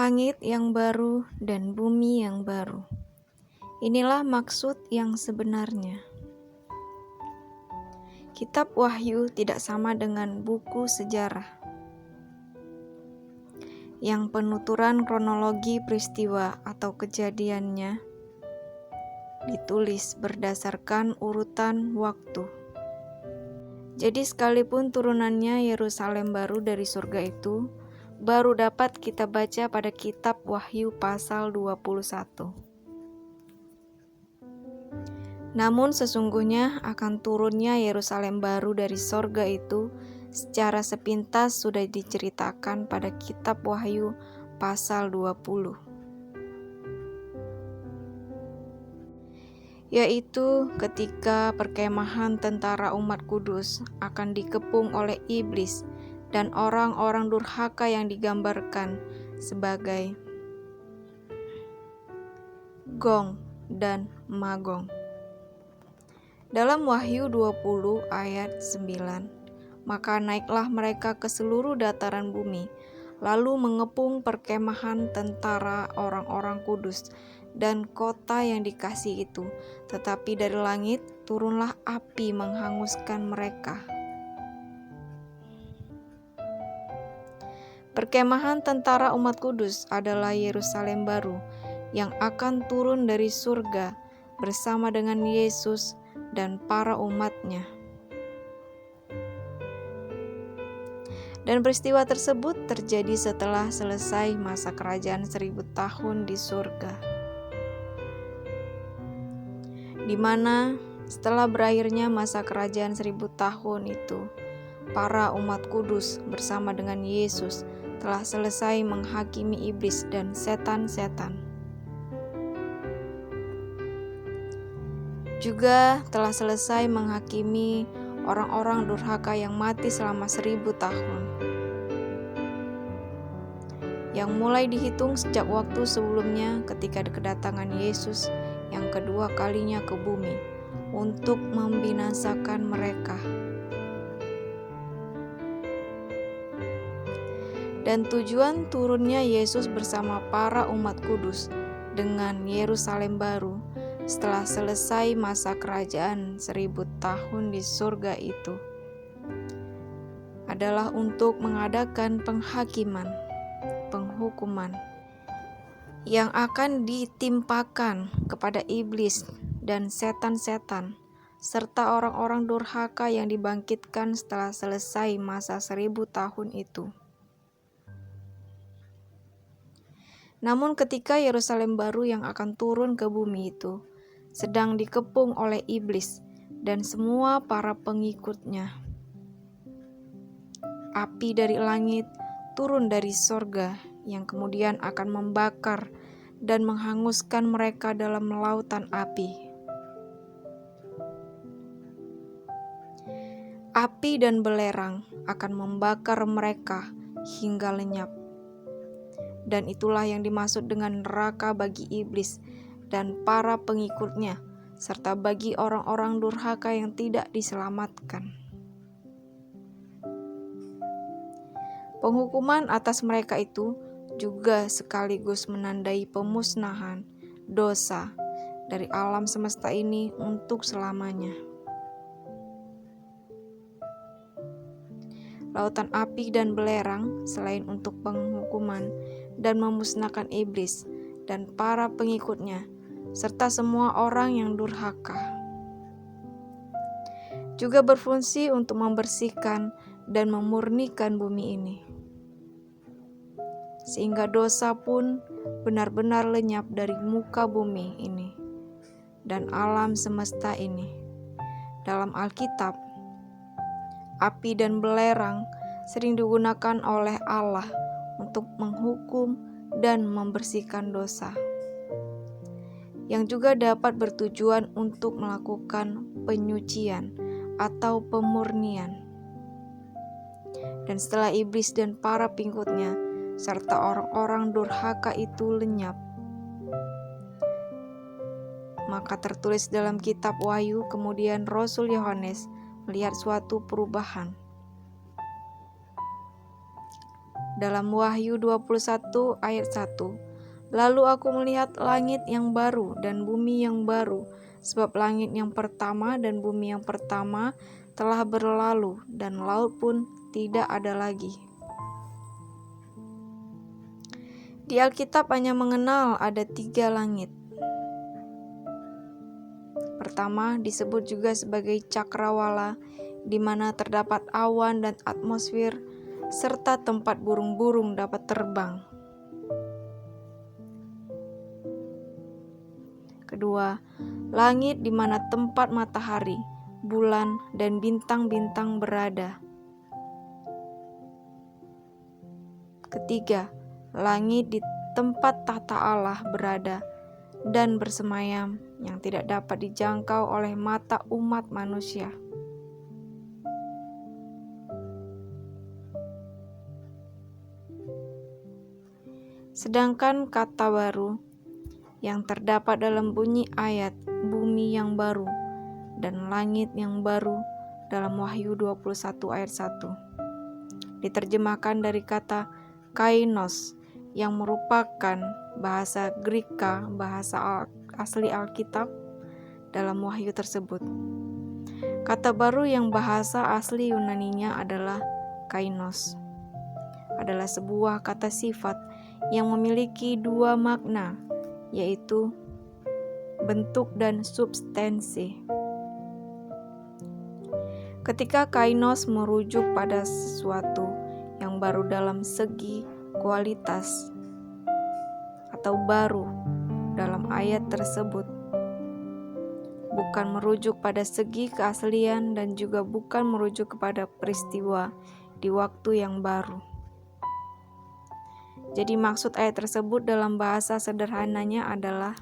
Langit yang baru dan bumi yang baru. Inilah maksud yang sebenarnya. Kitab Wahyu tidak sama dengan buku sejarah, yang penuturan kronologi peristiwa atau kejadiannya ditulis berdasarkan urutan waktu. Jadi sekalipun turunannya Yerusalem baru dari surga itu baru dapat kita baca pada kitab Wahyu pasal 21. Namun sesungguhnya akan turunnya Yerusalem baru dari surga itu secara sepintas sudah diceritakan pada kitab Wahyu pasal 20. Yaitu ketika perkemahan tentara umat kudus akan dikepung oleh iblis dan orang-orang durhaka yang digambarkan sebagai Gog dan Magog. Dalam Wahyu 20 ayat 9, maka naiklah mereka ke seluruh dataran bumi, lalu mengepung perkemahan tentara orang-orang kudus dan kota yang dikasihi itu. Tetapi dari langit turunlah api menghanguskan mereka. Perkemahan tentara umat kudus adalah Yerusalem baru yang akan turun dari surga bersama dengan Yesus dan para umatnya. Dan peristiwa tersebut terjadi setelah selesai masa kerajaan 1000 tahun di surga, di mana setelah berakhirnya masa kerajaan 1000 tahun itu, para umat kudus bersama dengan Yesus telah selesai menghakimi iblis dan setan-setan. Juga telah selesai menghakimi orang-orang durhaka yang mati selama 1000 tahun, yang mulai dihitung sejak waktu sebelumnya ketika kedatangan Yesus yang kedua kalinya ke bumi untuk membinasakan mereka. Dan tujuan turunnya Yesus bersama para umat kudus dengan Yerusalem baru setelah selesai masa kerajaan 1000 tahun di surga itu adalah untuk mengadakan penghukuman yang akan ditimpakan kepada iblis dan setan-setan serta orang-orang durhaka yang dibangkitkan setelah selesai masa 1000 tahun itu. Namun ketika Yerusalem baru yang akan turun ke bumi itu sedang dikepung oleh iblis dan semua para pengikutnya, api dari langit turun dari sorga yang kemudian akan membakar dan menghanguskan mereka dalam lautan api. Api dan belerang akan membakar mereka hingga lenyap. Dan itulah yang dimaksud dengan neraka bagi iblis dan para pengikutnya, serta bagi orang-orang durhaka yang tidak diselamatkan. Penghukuman atas mereka itu juga sekaligus menandai pemusnahan dosa dari alam semesta ini untuk selamanya. Lautan api dan belerang selain untuk penghukuman dan memusnahkan iblis dan para pengikutnya, serta semua orang yang durhaka, juga berfungsi untuk membersihkan dan memurnikan bumi ini, sehingga dosa pun benar-benar lenyap dari muka bumi ini dan alam semesta ini. Dalam Alkitab, api dan belerang sering digunakan oleh Allah untuk menghukum dan membersihkan dosa, yang juga dapat bertujuan untuk melakukan penyucian atau pemurnian. Dan setelah iblis dan para pengikutnya serta orang-orang durhaka itu lenyap, maka tertulis dalam kitab Wahyu, kemudian Rasul Yohanes melihat suatu perubahan. Dalam Wahyu 21 ayat 1, lalu aku melihat langit yang baru dan bumi yang baru, sebab langit yang pertama dan bumi yang pertama telah berlalu dan laut pun tidak ada lagi. Di Alkitab hanya mengenal ada 3 langit. Pertama disebut juga sebagai cakrawala, di mana terdapat awan dan atmosfer, serta tempat burung-burung dapat terbang. Kedua, langit di mana tempat matahari, bulan, dan bintang-bintang berada. Ketiga, langit di tempat tahta Allah berada dan bersemayam, yang tidak dapat dijangkau oleh mata umat manusia. Sedangkan kata baru yang terdapat dalam bunyi ayat bumi yang baru dan langit yang baru dalam Wahyu 21 ayat 1 diterjemahkan dari kata kainos, yang merupakan bahasa Greka, bahasa asli Alkitab dalam Wahyu tersebut. Kata baru yang bahasa asli Yunaninya adalah kainos, adalah sebuah kata sifat yang memiliki 2 makna, yaitu bentuk dan substansi. Ketika kainos merujuk pada sesuatu yang baru dalam segi kualitas atau baru dalam ayat tersebut, bukan merujuk pada segi keaslian dan juga bukan merujuk kepada peristiwa di waktu yang baru. Jadi maksud ayat tersebut dalam bahasa sederhananya adalah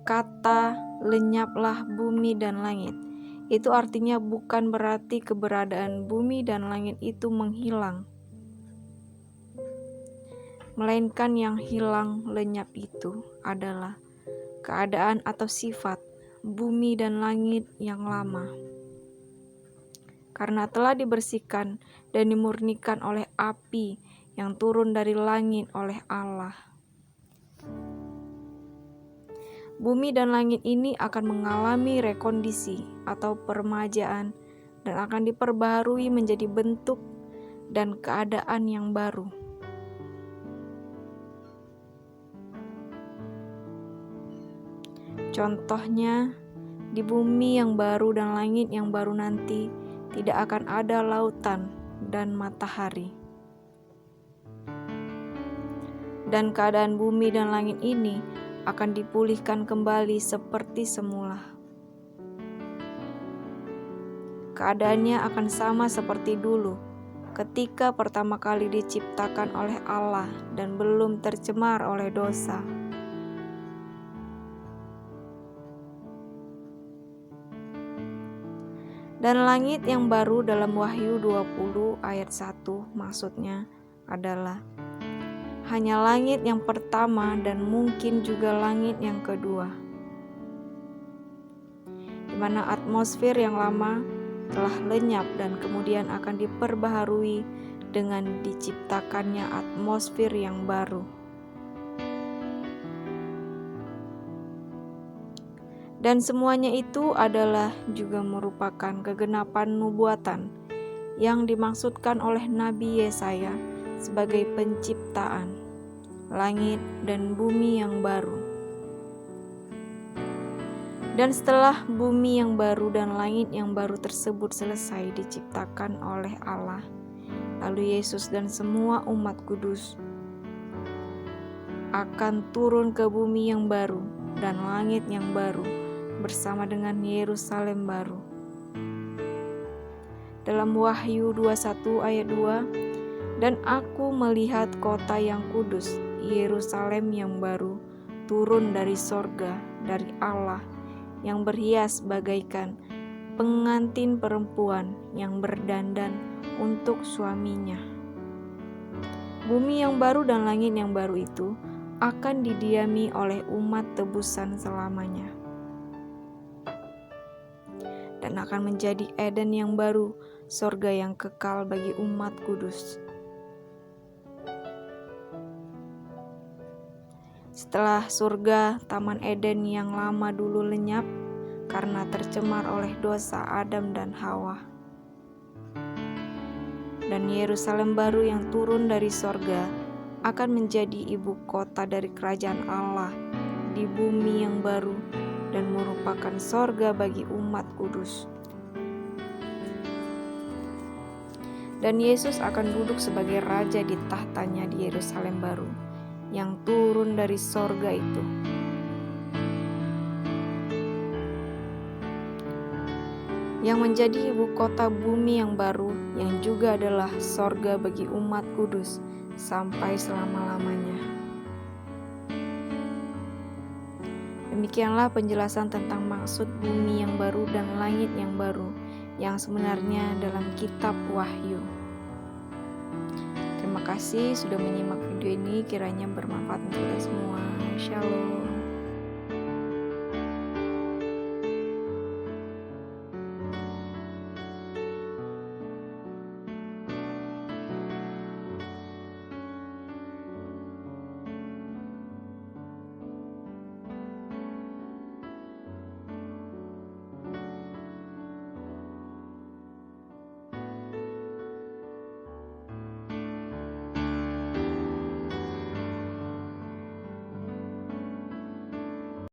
kata lenyaplah bumi dan langit. Itu artinya bukan berarti keberadaan bumi dan langit itu menghilang, melainkan yang hilang lenyap itu adalah keadaan atau sifat bumi dan langit yang lama, karena telah dibersihkan dan dimurnikan oleh api yang turun dari langit oleh Allah. Bumi dan langit ini akan mengalami rekondisi atau peremajaan dan akan diperbaharui menjadi bentuk dan keadaan yang baru. Contohnya, di bumi yang baru dan langit yang baru nanti tidak akan ada lautan dan matahari. Dan keadaan bumi dan langit ini akan dipulihkan kembali seperti semula. Keadaannya akan sama seperti dulu ketika pertama kali diciptakan oleh Allah dan belum tercemar oleh dosa. Dan langit yang baru dalam Wahyu 20 ayat 1 maksudnya adalah hanya langit yang pertama dan mungkin juga langit yang kedua, di mana atmosfer yang lama telah lenyap dan kemudian akan diperbaharui dengan diciptakannya atmosfer yang baru. Dan semuanya itu adalah juga merupakan kegenapan nubuatan yang dimaksudkan oleh Nabi Yesaya sebagai penciptaan langit dan bumi yang baru. Dan setelah bumi yang baru dan langit yang baru tersebut selesai diciptakan oleh Allah, lalu Yesus dan semua umat kudus akan turun ke bumi yang baru dan langit yang baru bersama dengan Yerusalem baru. Dalam Wahyu 21 ayat 2, dan aku melihat kota yang kudus, Yerusalem yang baru, turun dari sorga, dari Allah, yang berhias bagaikan pengantin perempuan yang berdandan untuk suaminya. Bumi yang baru dan langit yang baru itu akan didiami oleh umat tebusan selamanya, dan akan menjadi Eden yang baru, sorga yang kekal bagi umat kudus. Setelah surga, Taman Eden yang lama dulu lenyap karena tercemar oleh dosa Adam dan Hawa. Dan Yerusalem baru yang turun dari sorga akan menjadi ibu kota dari kerajaan Allah di bumi yang baru dan merupakan sorga bagi umat kudus. Dan Yesus akan duduk sebagai raja di tahtanya di Yerusalem baru yang turun dari sorga itu. Yang menjadi ibu kota bumi yang baru yang juga adalah sorga bagi umat kudus sampai selama-lamanya. Demikianlah penjelasan tentang maksud bumi yang baru dan langit yang baru yang sebenarnya dalam kitab Wahyu. Terima kasih sudah menyimak video ini, kiranya bermanfaat untuk kita semua. Shalom.